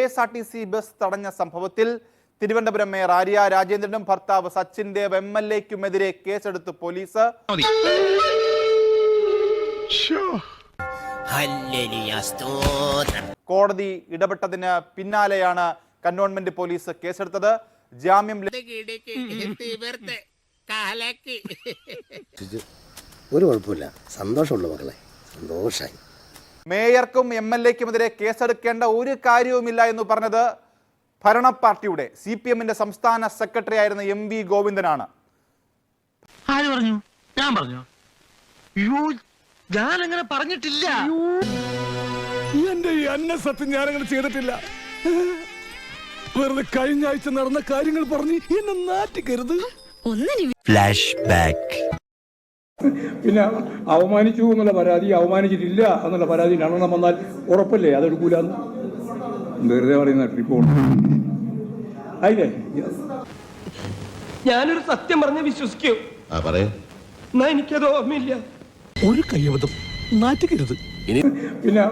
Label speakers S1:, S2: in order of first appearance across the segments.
S1: KSRTC bus തടഞ്ഞ സംഭവത്തിൽ Thiruvananthapuram mayor Arya രാജേന്ദ്രനും ഭർത്താവ് സച്ചിൻ ദേവ് MLAക്കുമെതിരെ കേസെടുത്ത് പോലീസ്. കോടതി ഇടപെട്ടതിന് പിന്നാലെയാണ് കന്റോൺമെന്റ് പോലീസ് കേസെടുത്തത്. ജാമ്യം
S2: ഒരു കുഴപ്പമില്ല, സന്തോഷമുള്ള മക്കളെ, സന്തോഷായി.
S1: മേയർക്കും MLAക്കുമെതിരെ കേസെടുക്കേണ്ട ഒരു കാര്യവുമില്ല എന്ന് പറഞ്ഞത് ഭരണ പാർട്ടിയുടെ CPMന്റെ സംസ്ഥാന സെക്രട്ടറി ആയിരുന്ന MV ഗോവിന്ദനാണ്.
S3: ആര് പറഞ്ഞു? ഞാൻ പറഞ്ഞു? ഞാൻ അങ്ങനെ പറഞ്ഞിട്ടില്ല.
S4: എന്റെ ഈ അന്നസത്യം ഞാനങ്ങനെ ചെയ്തിട്ടില്ല. വെറുതെ കഴിഞ്ഞ ആഴ്ച നടന്ന കാര്യങ്ങൾ പറഞ്ഞ് എന്നെ നാറ്റിക്കരുത്.
S5: Flash back.
S6: പിന്നെ അവമാനിച്ചു എന്നുള്ള പരാതി, അവമാനിച്ചിട്ടില്ല എന്നുള്ള പരാതി രണ്ടെണ്ണം വന്നാൽ ഉറപ്പല്ലേ അതെടുക്കൂലെന്ന് വെറുതെ പറയുന്ന റിപ്പോർട്ട് ആയില്ലേ?
S7: ഞാനൊരു സത്യം പറഞ്ഞ് വിശ്വസിക്കൂ. എന്നാ എനിക്കത് ഓർമ്മയില്ല.
S4: ഒരു കയ്യബദ്ധം, നാറ്റിക്കരുത്.
S6: പിന്നെ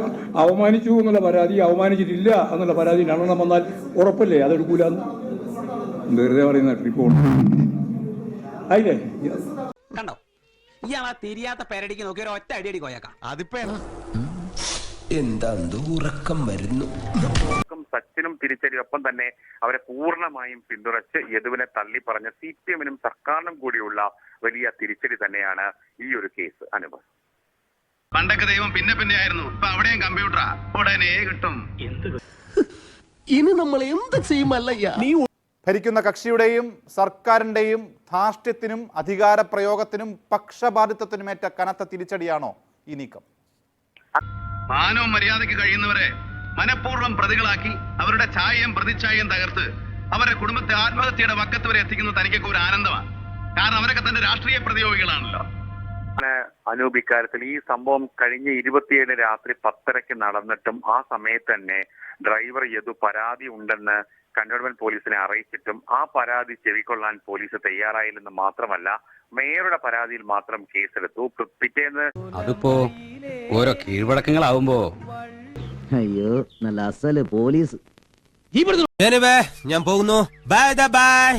S6: അവമാനിച്ചു എന്നുള്ള പരാതി, അവമാനിച്ചിട്ടില്ല എന്നുള്ള പരാതി രണ്ടെണ്ണം വന്നാൽ ഉറപ്പല്ലേ അതെടുക്കൂലെന്ന് വെറുതെ പറയുന്ന റിപ്പോർട്ട് ആയില്ലേ?
S8: കണ്ടോ, ഇയാളാ തിരിയാത്ത പേരടിക്ക് നോക്കി ഒരു ഒറ്റ അടിയടി കോയക്കാം.
S5: അതിപ്പോ
S2: എന്താ ഉറക്കം വരുന്നു.
S9: സച്ചിനും തിരിച്ചടി, ഒപ്പം തന്നെ അവരെ പൂർണ്ണമായും പിന്തുണച്ച് യദുവിനെ തള്ളി പറഞ്ഞ CPMനും സർക്കാരിനും കൂടിയുള്ള വലിയ തിരിച്ചടി തന്നെയാണ് ഈ ഒരു കേസ്. അനുഭവം
S10: പണ്ടൊക്കെ ദൈവം പിന്നെ ആയിരുന്നു, ഇപ്പൊ അവിടെയും കമ്പ്യൂട്ടറാ, ഉടനെ കിട്ടും.
S4: ഇനി നമ്മൾ എന്ത് ചെയ്യുമല്ലയ്യ?
S1: ഭരിക്കുന്ന കക്ഷിയുടെയും സർക്കാരിന്റെയും ധാർഷ്ട്യത്തിനും അധികാര പ്രയോഗത്തിനും പക്ഷപാതിത്വത്തിനുമേറ്റ കനത്ത തിരിച്ചടിയാണോ ഈ നീക്കം?
S10: മാനവും മര്യാദയ്ക്ക് കഴിയുന്നവരെ മനഃപൂർവ്വം പ്രതികളാക്കി അവരുടെ ഛായയും പ്രതിച്ഛായയും തകർത്ത് അവരുടെ കുടുംബത്തെ ആത്മഹത്യയുടെ വക്കത്ത് വരെ എത്തിക്കുന്നത് തനിക്കൊക്കെ ഒരു ആനന്ദമാണ്. കാരണം അവരൊക്കെ തന്നെ രാഷ്ട്രീയ പ്രതിയോഗികളാണല്ലോ.
S9: അനൂപ്, ഇക്കാര്യത്തിൽ ഈ സംഭവം കഴിഞ്ഞ 27 രാത്രി 10:30 നടന്നിട്ടും ആ സമയത്ത് തന്നെ ഡ്രൈവർ യദു പരാതി ഉണ്ടെന്ന് കന്റോൺമെന്റ് പോലീസിനെ അറിയിച്ചിട്ടും ആ പരാതി ചെവിക്കൊള്ളാൻ പോലീസ് തയ്യാറായില്ലെന്ന് മാത്രമല്ല, മേയറുടെ പരാതിയിൽ മാത്രം കേസെടുത്തു. പിറ്റേന്ന്
S5: അതിപ്പോ ഓരോ കീഴ്വഴക്കങ്ങളാവുമ്പോ
S2: അയ്യോ, നല്ല അസല് പോലീസ്.
S5: ഞാൻ പോകുന്നു. Bye bye.